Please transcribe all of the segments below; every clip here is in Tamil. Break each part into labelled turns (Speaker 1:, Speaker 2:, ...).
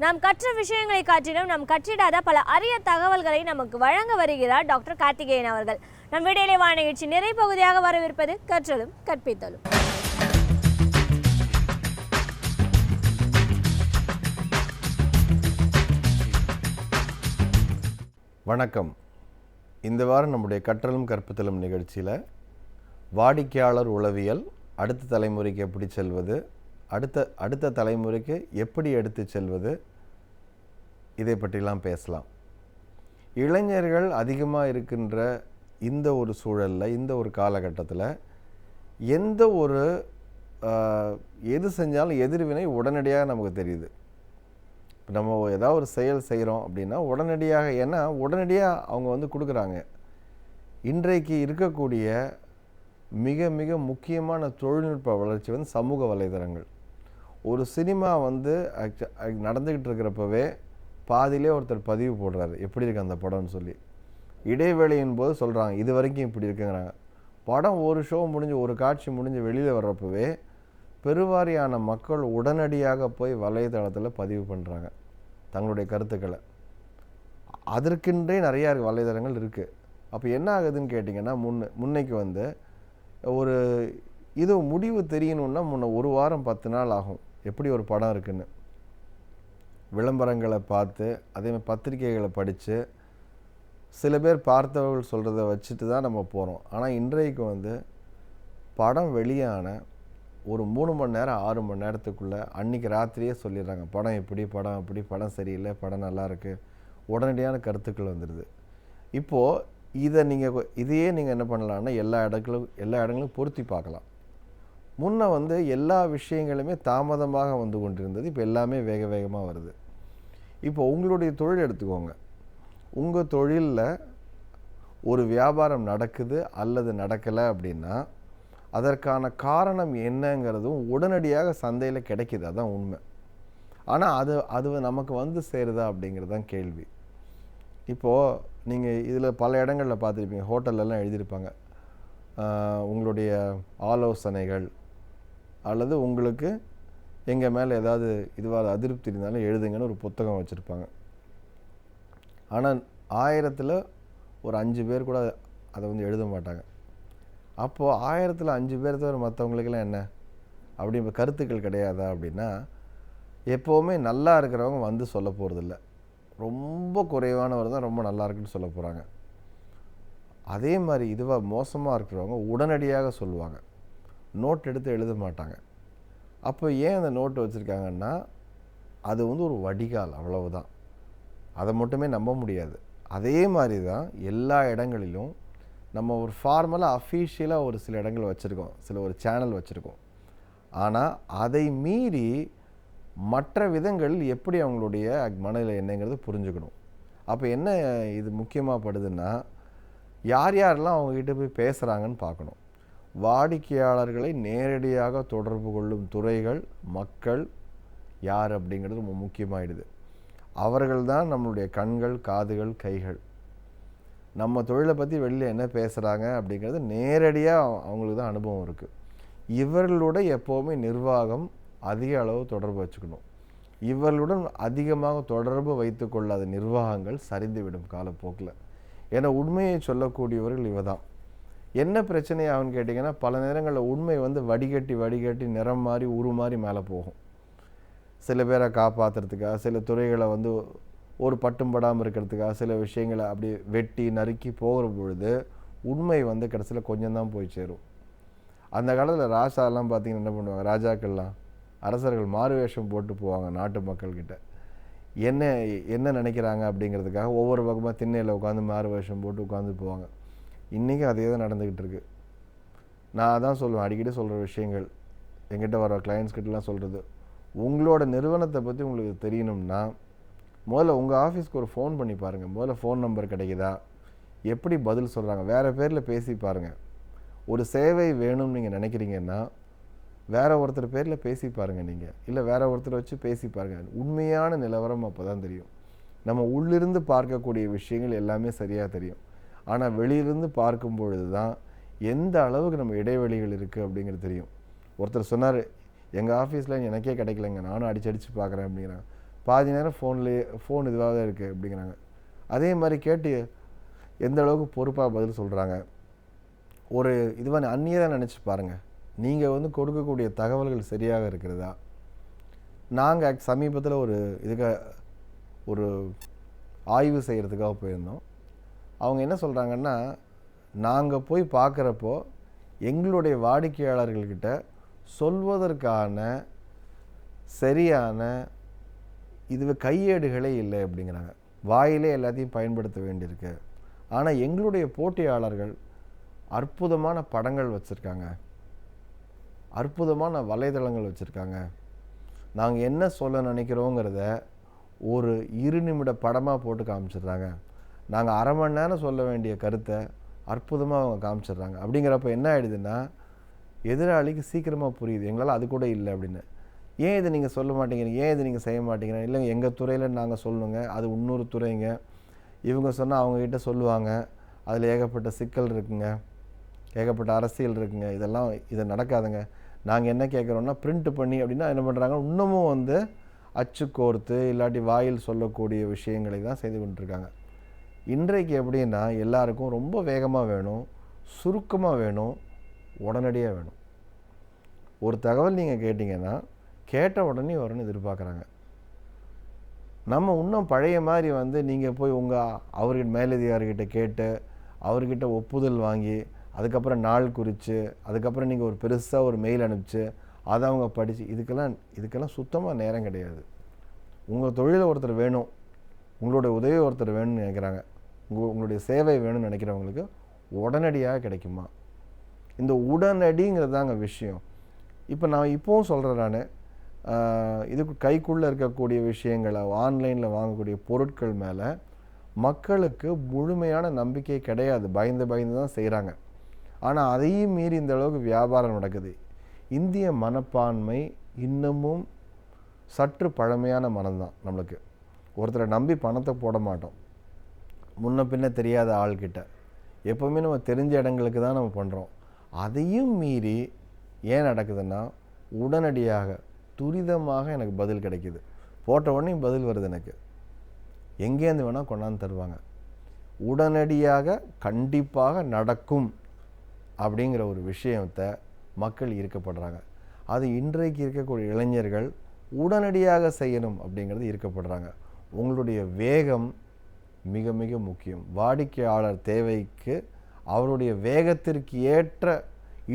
Speaker 1: நாம் கற்ற விஷயங்களை காட்டிலும் நாம் கற்றிடாத பல அரிய தகவல்களை நமக்கு வழங்க வருகிறார் டாக்டர் கார்த்திகேயன் அவர்கள். நம் விடையிலே வாழ நிகழ்ச்சி நிறைய பகுதியாக வரவிருப்பது கற்றலும் கற்பித்தலும்.
Speaker 2: வணக்கம். இந்த வாரம் நம்முடைய கற்றலும் கற்பித்தலும் நிகழ்ச்சியில் வாடிக்கையாளர் உளவியல் அடுத்த தலைமுறைக்கு எப்படி செல்வது, அடுத்த தலைமுறைக்கு எப்படி எடுத்து செல்வது, இதை பற்றிலாம் பேசலாம். இளைஞர்கள் அதிகமாக இருக்கின்ற இந்த ஒரு சூழலில், இந்த ஒரு காலகட்டத்தில் எந்த ஒரு எது செஞ்சாலும் எதிர்வினை உடனடியாக நமக்கு தெரியுது. நம்ம ஏதாவது ஒரு செயல் செய்கிறோம் அப்படின்னா உடனடியாக, ஏன்னா உடனடியாக அவங்க கொடுக்குறாங்க. இன்றைக்கு இருக்கக்கூடிய மிக மிக முக்கியமான தொழில்நுட்ப வளர்ச்சி சமூக வலைதளங்கள். ஒரு சினிமா நடந்துக்கிட்டு இருக்கிறப்பவே பாதியிலே ஒருத்தர் பதிவு போடுறாரு, எப்படி இருக்கு அந்த படம்னு சொல்லி. இடைவேளையின் போது சொல்கிறாங்க இது வரைக்கும் இப்படி இருக்குங்கிறாங்க. படம் ஒரு ஷோ முடிஞ்சு, ஒரு காட்சி முடிஞ்சு வெளியில் வர்றப்பவே பெருவாரியான மக்கள் உடனடியாக போய் வலைதளத்தில் பதிவு பண்ணுறாங்க தங்களுடைய கருத்துக்களை. அதற்கென்றே நிறையா வலைதளங்கள் இருக்குது. அப்போ என்ன ஆகுதுன்னு கேட்டிங்கன்னா, முன்னைக்கு ஒரு இது முடிவு தெரியணுன்னா ஒரு வாரம் 10 நாள் ஆகும் எப்படி ஒரு படம் இருக்குன்னு. விளம்பரங்களை பார்த்து, அதேமாதிரி பத்திரிகைகளை படித்து, சில பேர் பார்த்தவர்கள் சொல்கிறத வச்சுட்டு தான் நம்ம போகிறோம். ஆனால் இன்றைக்கு படம் வெளியான ஒரு 3 மணி நேரம் 6 மணி நேரத்துக்குள்ளே அன்றைக்கி ராத்திரியே சொல்லிடுறாங்க படம் எப்படி, படம் அப்படி, படம் சரியில்லை, படம் நல்லாயிருக்கு, உடனடியான கருத்துக்கள் வந்துடுது. இப்போது இதையே நீங்கள் என்ன பண்ணலான்னா எல்லா இடங்களும் பொருத்தி பார்க்கலாம். முன்ன எல்லா விஷயங்களுமே தாமதமாக கொண்டிருந்தது. இப்போ எல்லாமே வேக வேகமாக வருது. இப்போ உங்களுடைய தொழில் எடுத்துக்கோங்க. உங்கள் தொழிலில் ஒரு வியாபாரம் நடக்குது அல்லது நடக்கலை அப்படின்னா அதற்கான காரணம் என்னங்கிறதும் உடனடியாக சந்தையில் கிடைக்கிது. அதுதான் உண்மை. ஆனால் அது நமக்கு சேருதா அப்படிங்கிறது தான் கேள்வி. இப்போது நீங்கள் இதில் பல இடங்களில் பார்த்துருப்பீங்க, ஹோட்டல்லலாம் எழுதியிருப்பாங்க உங்களுடைய ஆலோசனைகள் அல்லது உங்களுக்கு எங்கள் மேலே ஏதாவது இதுவாக அதிருப்தி இருந்தாலும் எழுதுங்கன்னு ஒரு புத்தகம் வச்சுருப்பாங்க. ஆனால் 1000ல் ஒரு 5 பேர் கூட அதை எழுத மாட்டாங்க. அப்போது 1000ல் 5 பேர் தவிர மற்றவங்களுக்கெல்லாம் என்ன அப்படி கருத்துக்கள் கிடையாதா அப்படின்னா, எப்போவுமே நல்லா இருக்கிறவங்க சொல்ல போகிறதில்ல. ரொம்ப குறைவானவர் தான் ரொம்ப நல்லா இருக்குன்னு சொல்ல போகிறாங்க. அதே மாதிரி இதுவாக மோசமாக இருக்கிறவங்க உடனடியாக சொல்லுவாங்க, நோட் எடுத்து எழுத மாட்டாங்க. அப்போ ஏன் அந்த நோட்டு வச்சுருக்காங்கன்னா அது ஒரு வடிகால், அவ்வளவுதான். அதை மட்டுமே நம்ப முடியாது. அதே மாதிரி தான் எல்லா இடங்களிலும் நம்ம ஒரு ஃபார்மலாக அஃபீஷியலாக ஒரு சில இடங்கள் வச்சுருக்கோம், ஒரு சேனல் வச்சுருக்கோம். ஆனால் அதை மீறி மற்ற விதங்கள் எப்படி அவங்களுடைய மனதில் என்னங்கிறது புரிஞ்சுக்கணும். அப்போ என்ன இது முக்கியமாக படுதுன்னா, யாரெல்லாம் அவங்ககிட்ட போய் பேசுகிறாங்கன்னு பார்க்கணும். வாடிக்கையாளர்களை நேரடியாக தொடர்பு கொள்ளும் துறைகள், மக்கள் யார் அப்படிங்கிறது ரொம்ப முக்கியமாகிடுது. அவர்கள் தான் நம்மளுடைய கண்கள், காதுகள், கைகள். நம்ம தொழிலை பற்றி வெளியில் என்ன பேசுகிறாங்க அப்படிங்கிறது நேரடியாக அவங்களுக்கு தான் அனுபவம் இருக்குது. இவர்களோட எப்போவுமே நிர்வாகம் அதிக அளவு தொடர்பு வச்சுக்கணும். இவர்களுடன் அதிகமாக தொடர்பு வைத்து கொள்ளாத நிர்வாகங்கள் சரிந்துவிடும் காலப்போக்கில். ஏன்னா உண்மையை சொல்லக்கூடியவர்கள் இவ தான். என்ன பிரச்சனை ஆகுன்னு கேட்டிங்கன்னா, பல நேரங்களில் உண்மை வடிகட்டி நிறம் மாறி உருமாறி மேலே போகும். சில பேரை காப்பாற்றுறதுக்காக, சில துறைகளை ஒரு பட்டும் படாமல் இருக்கிறதுக்காக சில விஷயங்களை அப்படி வெட்டி நறுக்கி போகிற பொழுது உண்மை கடைசியில் கொஞ்சம் தான் போய் சேரும். அந்த காலத்தில் ராஜாலாம் பார்த்திங்கன்னா என்ன பண்ணுவாங்க, ராஜாக்கள்லாம் அரசர்கள் மாறு வேஷம் போட்டு போவாங்க நாட்டு மக்கள்கிட்ட. என்ன நினைக்கிறாங்க அப்படிங்கிறதுக்காக ஒவ்வொரு பக்கமாக திண்ணையில் உட்காந்து மாறு வேஷம் போட்டு உட்காந்து போவாங்க. இன்றைக்கும் அதே தான் நடந்துக்கிட்டு இருக்குது. நான் தான் சொல்லுவேன், அடிக்கடி சொல்கிற விஷயங்கள், எங்கிட்ட வர கிளைண்ட்ஸ்கிட்டலாம் சொல்கிறது, உங்களோட நிறுவனத்தை பற்றி உங்களுக்கு தெரியணும்னா முதல்ல உங்கள் ஆஃபீஸ்க்கு ஒரு ஃபோன் பண்ணி பாருங்கள். முதல்ல ஃபோன் நம்பர் கிடைக்குதா, எப்படி பதில் சொல்கிறாங்க, வேறு பேரில் பேசி பாருங்கள். ஒரு சேவை வேணும்னு நீங்கள் நினைக்கிறீங்கன்னா வேற ஒருத்தர் பேரில் பேசி பாருங்கள் நீங்கள், இல்லை வேற ஒருத்தரை வச்சு பேசி பாருங்கள். உண்மையான நிலவரம் அப்போ தான் தெரியும். நம்ம உள்ளிருந்து பார்க்கக்கூடிய விஷயங்கள் எல்லாமே சரியாக தெரியும். ஆனால் வெளியிலிருந்து பார்க்கும் பொழுது தான் எந்த அளவுக்கு நம்ம இடைவெளிகள் இருக்குது அப்படிங்கிறது தெரியும். ஒருத்தர் சொன்னார், எங்கள் ஆஃபீஸில் எனக்கே கிடைக்கலைங்க, நானும் அடிச்சு பார்க்குறேன் அப்படிங்கிறாங்க. பாதி நேரம் ஃபோன் இதுவாக தான் இருக்குது அப்படிங்கிறாங்க. அதே மாதிரி கேட்டு எந்த அளவுக்கு பொறுப்பாக பதில் சொல்கிறாங்க. ஒரு இதுவாக அந்நியதாக நினச்சி பாருங்கள். நீங்கள் கொடுக்கக்கூடிய தகவல்கள் சரியாக இருக்கிறதா? நாங்கள் சமீபத்தில் ஒரு ஆய்வு செய்கிறதுக்காக போயிருந்தோம். அவங்க என்ன சொல்கிறாங்கன்னா, நாங்கள் போய் பார்க்குறப்போ எங்களுடைய வாடிக்கையாளர்கள்கிட்ட சொல்வதற்கான சரியான கையேடுகளே இல்லை அப்படிங்கிறாங்க. வாயிலே எல்லாத்தையும் பயன்படுத்த வேண்டியிருக்கு. ஆனால் எங்களுடைய போட்டியாளர்கள் அற்புதமான படங்கள் வச்சுருக்காங்க, அற்புதமான வலைதளங்கள் வச்சுருக்காங்க. நாங்கள் என்ன சொல்ல நினைக்கிறோங்கிறத ஒரு 2 நிமிட படமாக போட்டு காமிச்சிடுறாங்க. நாங்கள் அரை மணி நேரம் சொல்ல வேண்டிய கருத்தை அற்புதமாக அவங்க காமிச்சிடுறாங்க. அப்படிங்கிறப்ப என்ன ஆகிடுதுன்னா, எதிராளிக்கு சீக்கிரமாக புரியுது, எங்களால் அது கூட இல்லை அப்படின்னு. ஏன் இதை நீங்கள் சொல்ல மாட்டேங்கிறீங்க, ஏன் இதை நீங்கள் செய்ய மாட்டேங்கிறீங்க? இல்லைங்க, எங்கள் துறையில் நாங்கள் சொல்லணுங்க, அது இன்னொரு துறைங்க, இவங்க சொன்னால் அவங்கக்கிட்ட சொல்லுவாங்க, அதில் ஏகப்பட்ட சிக்கல் இருக்குங்க, ஏகப்பட்ட அரசியல் இருக்குங்க, இதை நடக்காதுங்க. நாங்கள் என்ன கேட்குறோன்னா பிரிண்ட் பண்ணி அப்படின்னா என்ன பண்ணுறாங்க, இன்னமும் அச்சு கோர்த்து இல்லாட்டி வாயில் சொல்லக்கூடிய விஷயங்களை தான் செய்து கொண்டிருக்காங்க. இன்றைக்கு எப்படின்னா எல்லாருக்கும் ரொம்ப வேகமாக வேணும், சுருக்கமாக வேணும், உடனடியாக வேணும். ஒரு தகவல் நீங்கள் கேட்டிங்கன்னா கேட்ட உடனே வரணும்னு எதிர்பார்க்குறாங்க. நம்ம இன்னும் பழைய மாதிரி நீங்கள் போய் அவர்கிட்ட மேலதிகாரிகிட்ட கேட்டு அவர்கிட்ட ஒப்புதல் வாங்கி அதுக்கப்புறம் நாள் குறித்து அதுக்கப்புறம் நீங்கள் ஒரு பெருசாக ஒரு மெயில் அனுப்பிச்சு அதை அவங்க படித்து இதுக்கெல்லாம் சுத்தமாக நேரம் கிடையாது. உங்கள் தொழிலில் ஒருத்தர் வேணும், உங்களுடைய உதவி ஒருத்தர் வேணும்னு நினைக்கிறாங்க, உங்களுடைய சேவை வேணும்னு நினைக்கிறவங்களுக்கு உடனடியாக கிடைக்குமா? இந்த உடனடிங்கிறது தாங்க விஷயம். இப்போ நான் இப்போவும் சொல்கிறேன், நான் இதுக்கு கைக்குள்ளே இருக்கக்கூடிய விஷயங்களை ஆன்லைனில் வாங்கக்கூடிய பொருட்கள் மேலே மக்களுக்கு முழுமையான நம்பிக்கை கிடையாது. பயந்து தான் செய்கிறாங்க. ஆனால் அதையும் மீறி இந்த அளவுக்கு வியாபாரம் நடக்குது. இந்திய மனப்பான்மை இன்னமும் சற்று பழமையான மனம்தான். நம்மளுக்கு ஒருத்தரை நம்பி பணத்தை போட மாட்டோம், முன்ன பின்ன தெரியாத ஆள்கிட்ட. எப்போவுமே நம்ம தெரிஞ்ச இடங்களுக்கு தான் நம்ம பண்ணுறோம். அதையும் மீறி ஏன் நடக்குதுன்னா, உடனடியாக துரிதமாக எனக்கு பதில் கிடைக்கிது, போட்ட உடனே பதில் வருது, எனக்கு எங்கேருந்து வேணால் கொண்டாந்து தருவாங்க, உடனடியாக கண்டிப்பாக நடக்கும் அப்படிங்கிற ஒரு விஷயத்தை மக்கள் ஈர்க்கப்படுறாங்க. அது இன்றைக்கு இருக்கக்கூடிய இளைஞர்கள் உடனடியாக செய்யணும் அப்படிங்கிறது ஈர்க்கப்படுறாங்க. உங்களுடைய வேகம் மிக மிக முக்கியம். வாடிக்கையாளர் தேவைக்கு அவருடைய வேகத்திற்கு ஏற்ற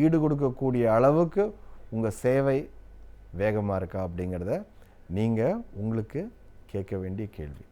Speaker 2: ஈடு கொடுக்கக்கூடிய அளவுக்கு உங்கள் சேவை வேகமாக இருக்கா அப்படிங்கிறத நீங்கள் உங்களுக்கு கேட்க வேண்டிய கேள்வி.